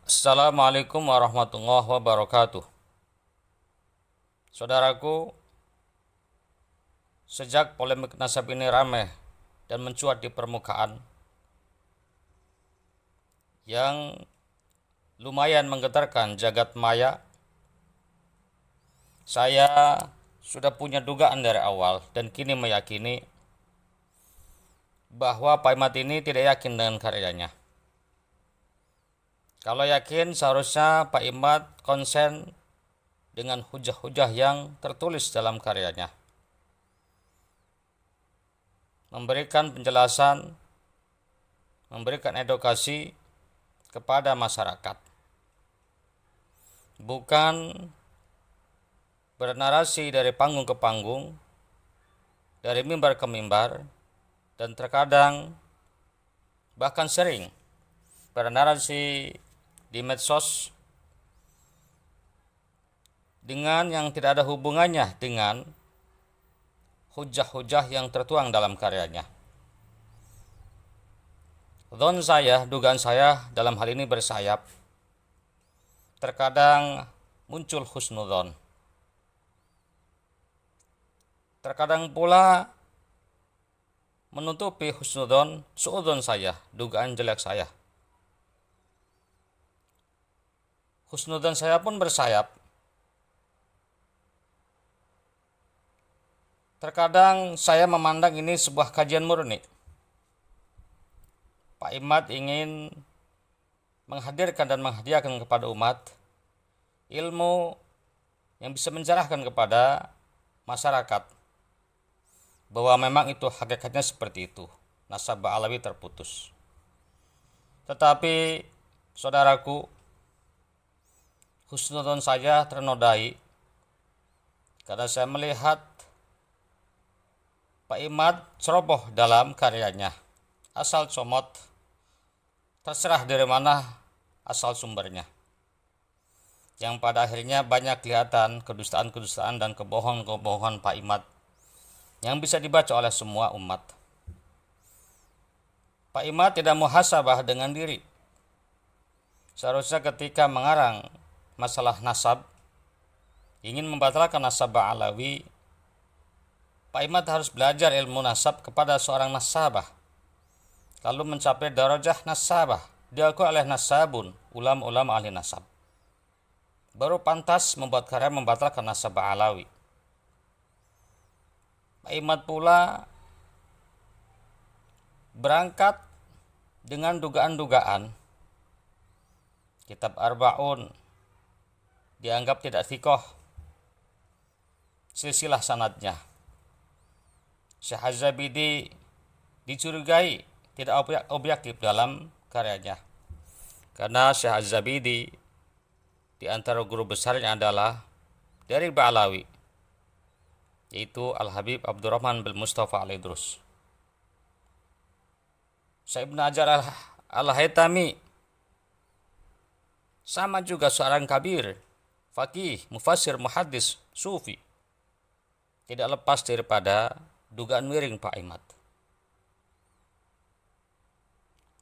Assalamualaikum warahmatullahi wabarakatuh. Saudaraku, sejak polemik nasab ini ramai dan mencuat di permukaan, yang lumayan menggetarkan jagat maya, saya sudah punya dugaan dari awal dan kini meyakini bahwa Pak Imat ini tidak yakin dengan karyanya. Kalau yakin, seharusnya Pak Imat konsen dengan hujah-hujah yang tertulis dalam karyanya, memberikan penjelasan, memberikan edukasi kepada masyarakat, bukan bernarasi dari panggung ke panggung, dari mimbar ke mimbar, dan terkadang bahkan sering bernarasi di medsos dengan yang tidak ada hubungannya dengan hujah-hujah yang tertuang dalam karyanya. Dugaan saya dalam hal ini bersayap. Terkadang muncul husnudzon. Terkadang pula menutupi husnudzon, suudzon saya, dugaan jelek saya. Husnudzon saya pun bersayap. Terkadang saya memandang ini sebuah kajian murni. Pak Imat ingin menghadirkan dan menghadiahkan kepada umat ilmu yang bisa mencerahkan kepada masyarakat bahwa memang itu hakikatnya seperti itu, nasab Ba'alawi terputus. Tetapi saudaraku, husnudzon saya ternodai karena saya melihat Pak Imat ceroboh dalam karyanya. Asal comot, terserah dari mana asal sumbernya. Yang pada akhirnya banyak kelihatan kedustaan-kedustaan dan kebohongan-kebohongan Pak Imat yang bisa dibaca oleh semua umat. Pak Imat tidak muhasabah dengan diri. Seharusnya ketika mengarang masalah nasab, ingin membatalkan nasab Ba'alawi, Pak Imat harus belajar ilmu nasab kepada seorang nasabah, lalu mencapai darajah nasabah, diakui oleh nasabun, ulama-ulama ahli nasab. Baru pantas membuat karya membatalkan nasab Ba'alawi. Pak Imat pula berangkat dengan dugaan-dugaan. Kitab Arba'un dianggap tidak thikoh, silsilah sanadnya. Syekh Az-Zabidi dicurigai tidak objektif dalam karyanya, karena Syekh Az-Zabidi di antara guru besarnya adalah dari Ba'alawi, yaitu Al-Habib Abdurrahman bin Mustafa Al-Idrus. Syekh Ibn Hajar Al-Haytami sama juga seorang kabir, faqih, mufassir, muhaddis, sufi. Tidak lepas daripada dugaan miring Pak Imat.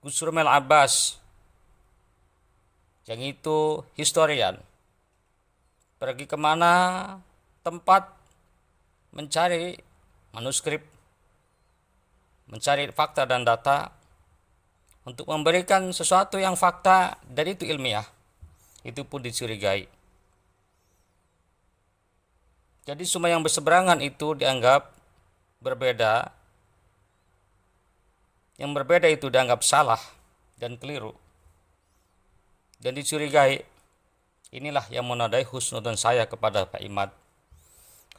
Gus Rumel Abbas, yang itu historian, pergi kemana tempat mencari manuskrip, mencari fakta dan data untuk memberikan sesuatu yang fakta dan itu ilmiah, itu pun dicurigai. Jadi semua yang berseberangan itu dianggap berbeda. Yang berbeda itu dianggap salah dan keliru dan dicurigai. Inilah yang menodai husnudzon saya kepada Pak Imat,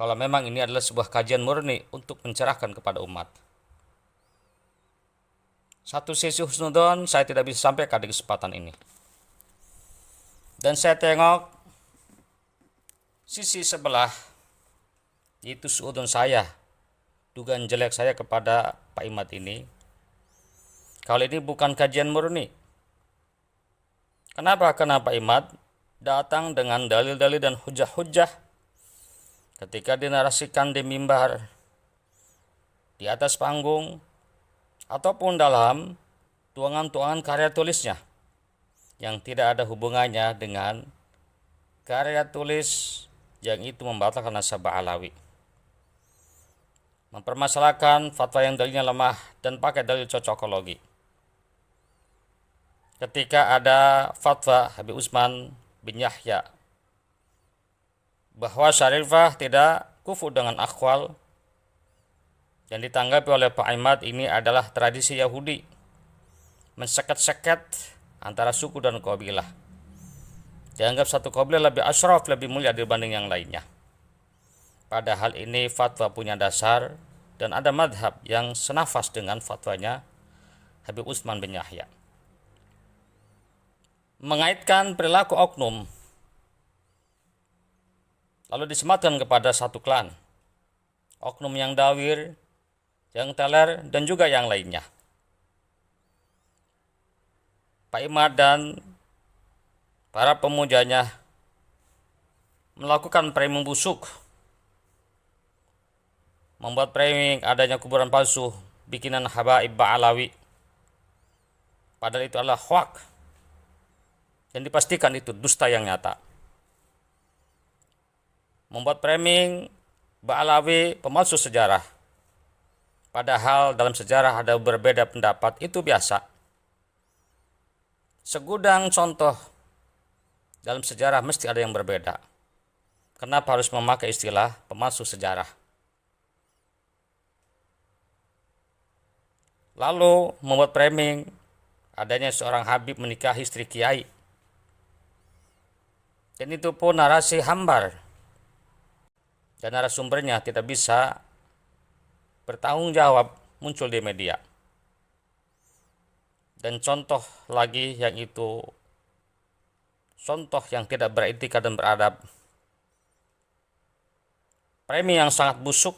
kalau memang ini adalah sebuah kajian murni untuk mencerahkan kepada umat. Satu sisi husnudzon saya tidak bisa sampaikan di kesempatan ini. Dan saya tengok sisi sebelah, yaitu suudzon saya, dugaan jelek saya kepada Pak Imat ini. Kalau ini bukan kajian murni. Kenapa? Karena Pak Imat datang dengan dalil-dalil dan hujah-hujah ketika dinarasikan di mimbar, di atas panggung, ataupun dalam tuangan-tuangan karya tulisnya. yang tidak ada hubungannya dengan karya tulis yang itu membatalkan nasabah alawi. Mempermasalahkan fatwa yang dalilnya lemah dan pakai dalil cocokologi. Ketika ada fatwa Habib Utsman bin Yahya bahwa Syarifah tidak kufu dengan akhwal, yang ditanggapi oleh Pak Ahmad ini adalah tradisi Yahudi menseket-seket antara suku dan kabilah. Dianggap satu kabilah lebih asyraf, lebih mulia dibanding yang lainnya. Padahal ini fatwa punya dasar dan ada madhab yang senafas dengan fatwanya Habib Utsman bin Yahya. Mengaitkan perilaku oknum lalu disematkan kepada satu klan, oknum yang dawir, yang teler, dan juga yang lainnya. Pak Imad dan para pemujanya melakukan framing busuk, membuat framing adanya kuburan palsu bikinan Habaib Ba'alawi, padahal itu adalah hoak dan dipastikan itu dusta yang nyata. Membuat framing Ba'alawi pemalsu sejarah, padahal dalam sejarah ada berbeda pendapat, itu biasa. Segudang contoh dalam sejarah mesti ada yang berbeda. Kenapa harus memakai istilah pemalsu sejarah? Lalu membuat framing adanya seorang Habib menikahi istri kiai. Dan itu pun narasi hambar. Dan narasumbernya tidak bisa bertanggung jawab, muncul di media. Dan contoh lagi yang itu contoh yang tidak beretika dan beradab. Framing yang sangat busuk,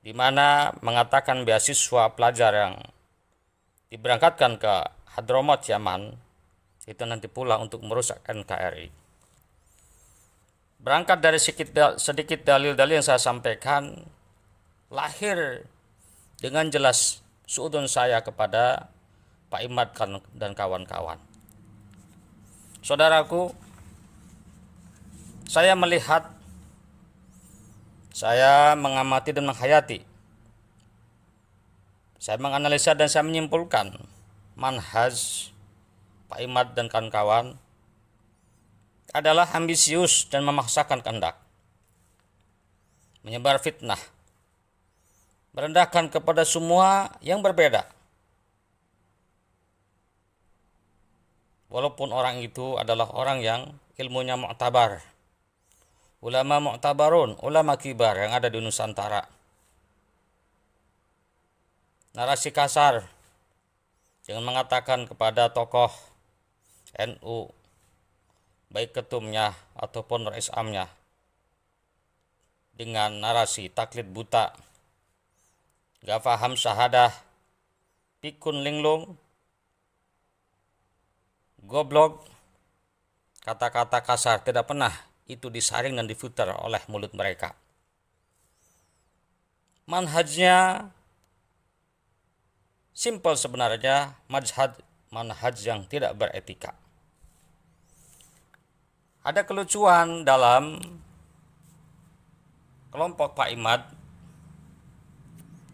di mana mengatakan beasiswa pelajar yang diberangkatkan ke Hadramaut Yaman itu nanti pulang untuk merusak NKRI. Berangkat dari sedikit dalil-dalil yang saya sampaikan, lahir dengan jelas suudun saya kepada Pak Imad dan kawan-kawan. Saudaraku, saya melihat, saya mengamati dan menghayati, saya menganalisa dan saya menyimpulkan manhaj Pak Imad dan kawan-kawan adalah ambisius dan memaksakan kehendak, menyebar fitnah, merendahkan kepada semua yang berbeda. Walaupun orang itu adalah orang yang ilmunya mu'tabar, ulama mu'tabarun, ulama kibar yang ada di Nusantara. Narasi kasar dengan mengatakan kepada tokoh NU, baik ketumnya ataupun rais amnya, dengan narasi taklid buta, gak paham syahadah, pikun linglung, goblok, kata-kata kasar tidak pernah itu disaring dan diputar oleh mulut mereka. Manhajnya simpel sebenarnya, manhaj yang tidak beretika. Ada kelucuan dalam kelompok Pak Imad,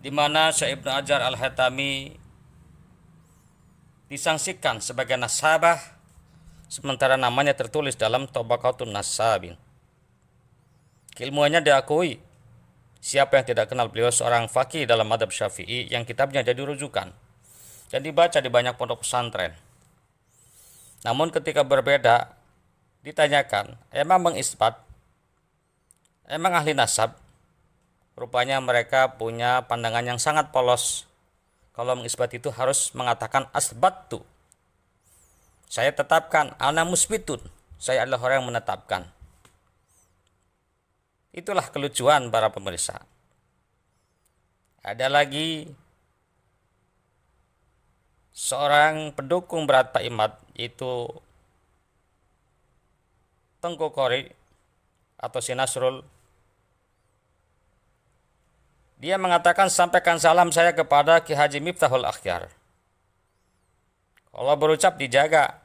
di mana Syekh Ibnu Hajar Al-Haytami disangsikan sebagai nasabah, sementara namanya tertulis dalam Tabaqatun Nasabin. Keilmuannya diakui. Siapa yang tidak kenal beliau seorang faqih dalam madhab Syafi'i yang kitabnya jadi rujukan dan dibaca di banyak pondok pesantren. Namun ketika berbeda, ditanyakan, emang mengisbat, emang ahli nasab? Rupanya mereka punya pandangan yang sangat polos. Kalau mengisbat itu harus mengatakan asbattu. Saya tetapkan, ana musbitun. Saya adalah orang yang menetapkan. Itulah kelucuan para pemirsa. Ada lagi seorang pendukung berat Pak Imad, itu Tengku Qori atau si Nasrul. Dia mengatakan, sampaikan salam saya kepada Ki Haji Miftahul Akhyar. Allah berucap dijaga.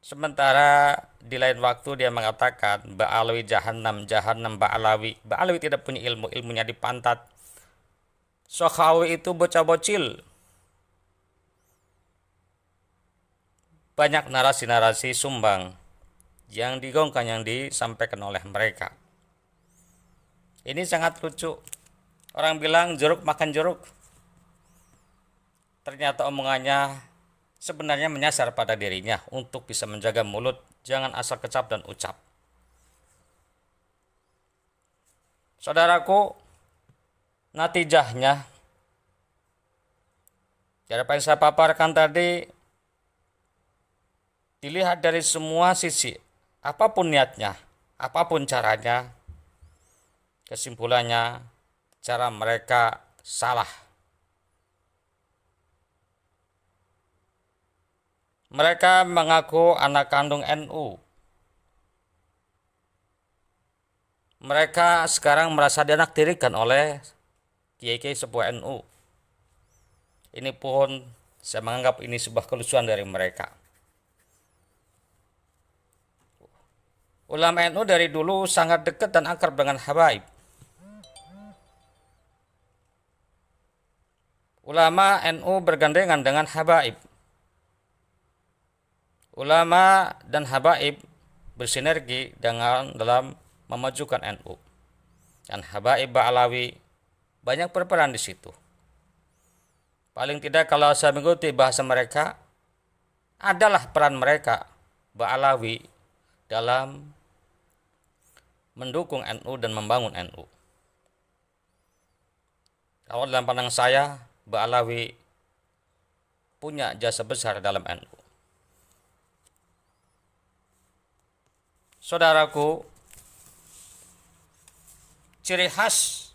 Sementara di lain waktu dia mengatakan Ba'alawi jahannam, jahannam Ba'alawi. Ba'alawi tidak punya ilmu, ilmunya di pantat. Sakhawi itu bocah bocil. Banyak narasi-narasi sumbang yang digongkan, yang disampaikan oleh mereka. Ini sangat lucu. Orang bilang jeruk makan jeruk. Ternyata omongannya sebenarnya menyasar pada dirinya untuk bisa menjaga mulut, jangan asal kecap dan ucap. Saudaraku, natijahnya dari apa yang saya paparkan tadi, dilihat dari semua sisi, apapun niatnya, apapun caranya, kesimpulannya cara mereka salah. Mereka mengaku anak kandung NU. Mereka sekarang merasa dianaktirikan oleh kiai-kiai sebuah NU. Ini pun saya menganggap ini sebuah kelucuan dari mereka. Ulama NU dari dulu sangat dekat dan akrab dengan habaib. Ulama NU bergandengan dengan habaib. Ulama dan habaib bersinergi dalam memajukan NU. Dan habaib Ba'alawi banyak berperan di situ. Paling tidak kalau saya mengikuti bahasa mereka, adalah peran mereka Ba'alawi dalam mendukung NU dan membangun NU. Kalau dalam pandangan saya, Ba'alawi punya jasa besar dalam NU. Saudaraku, ciri khas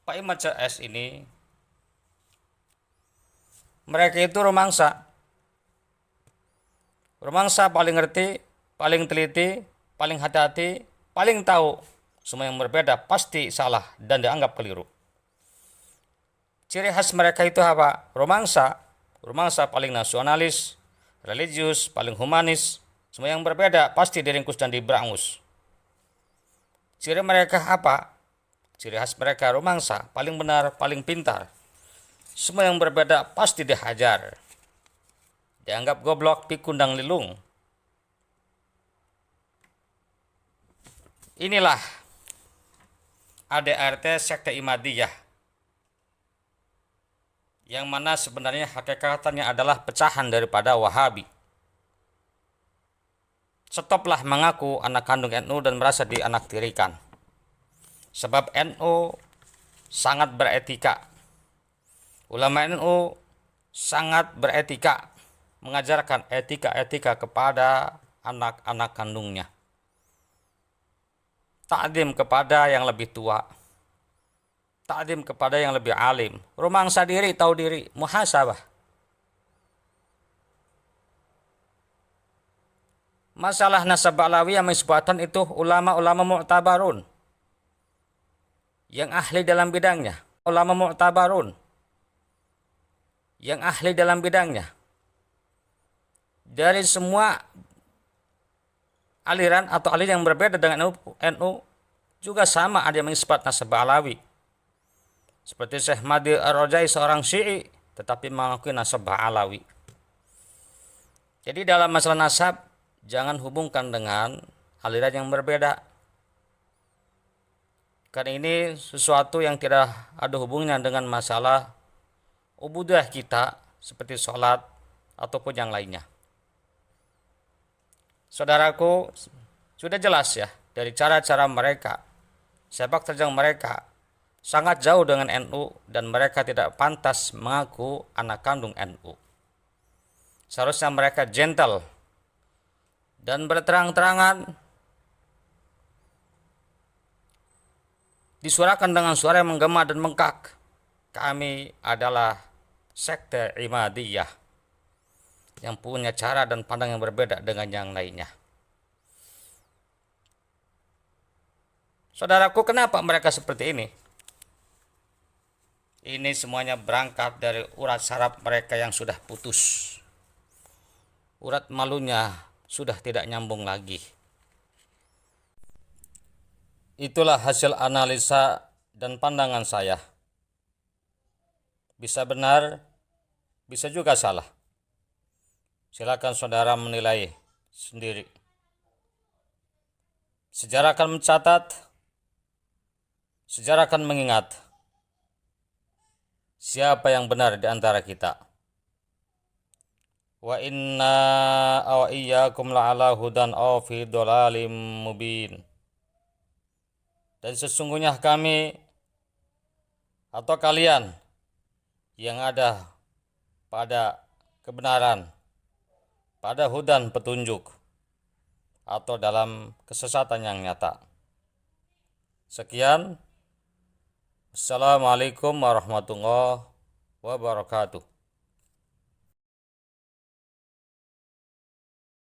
Pak Imad CS ini, mereka itu romangsa. Romangsa paling ngerti, paling teliti, paling hati-hati, paling tahu. Semua yang berbeda pasti salah dan dianggap keliru. Ciri khas mereka itu apa? Romangsa. Romangsa paling nasionalis, religius, paling humanis. Semua yang berbeda pasti diringkus dan diberangus. Ciri mereka apa? Ciri khas mereka romangsa, paling benar, paling pintar. Semua yang berbeda pasti dihajar. Dianggap goblok, pikun, dan lilung. Inilah ADRT sekte Imadiyah. Yang mana sebenarnya hakikatnya adalah pecahan daripada Wahabi. Stoplah mengaku anak kandung NU dan merasa dianaktirikan. Sebab NU sangat beretika. Ulama NU sangat beretika, mengajarkan etika-etika kepada anak-anak kandungnya. Ta'zim kepada yang lebih tua. Ta'zim kepada yang lebih alim. Romangsa diri, tahu diri, muhasabah. Masalah nasab Ba'alawi yang misbatan itu ulama-ulama mu'tabarun yang ahli dalam bidangnya. Ulama mu'tabarun yang ahli dalam bidangnya. Dari semua aliran atau aliran yang berbeda dengan NU juga sama ada yang mengisbat nasab Ba'alawi. Seperti Syekh Mahdi Ar-Rajai, seorang Syi'i tetapi mengakui nasab Ba'alawi. Jadi dalam masalah nasab, jangan hubungkan dengan aliran yang berbeda. Karena ini sesuatu yang tidak ada hubungannya dengan masalah ubudiyah kita seperti sholat ataupun yang lainnya. Saudaraku, sudah jelas ya dari cara-cara mereka, sepak terjang mereka sangat jauh dengan NU dan mereka tidak pantas mengaku anak kandung NU. Seharusnya mereka gentle dan berterang-terangan disuarakan dengan suara yang menggema dan bengkak. Kami adalah sekte Imadiyah yang punya cara dan pandang yang berbeda dengan yang lainnya. Saudaraku, kenapa mereka seperti ini? Ini semuanya berangkat dari urat saraf mereka yang sudah putus. Urat malunya sudah tidak nyambung lagi. Itulah hasil analisa dan pandangan saya. Bisa benar, bisa juga salah. Silakan saudara menilai sendiri. Sejarah akan mencatat, sejarah akan mengingat siapa yang benar di antara kita. Wa inna aw iyyakum la'ala hudan aw fi dhalalim mubin. Dan sesungguhnya kami atau kalian yang ada pada kebenaran, pada hudan petunjuk, atau dalam kesesatan yang nyata. Sekian. Assalamualaikum warahmatullahi wabarakatuh.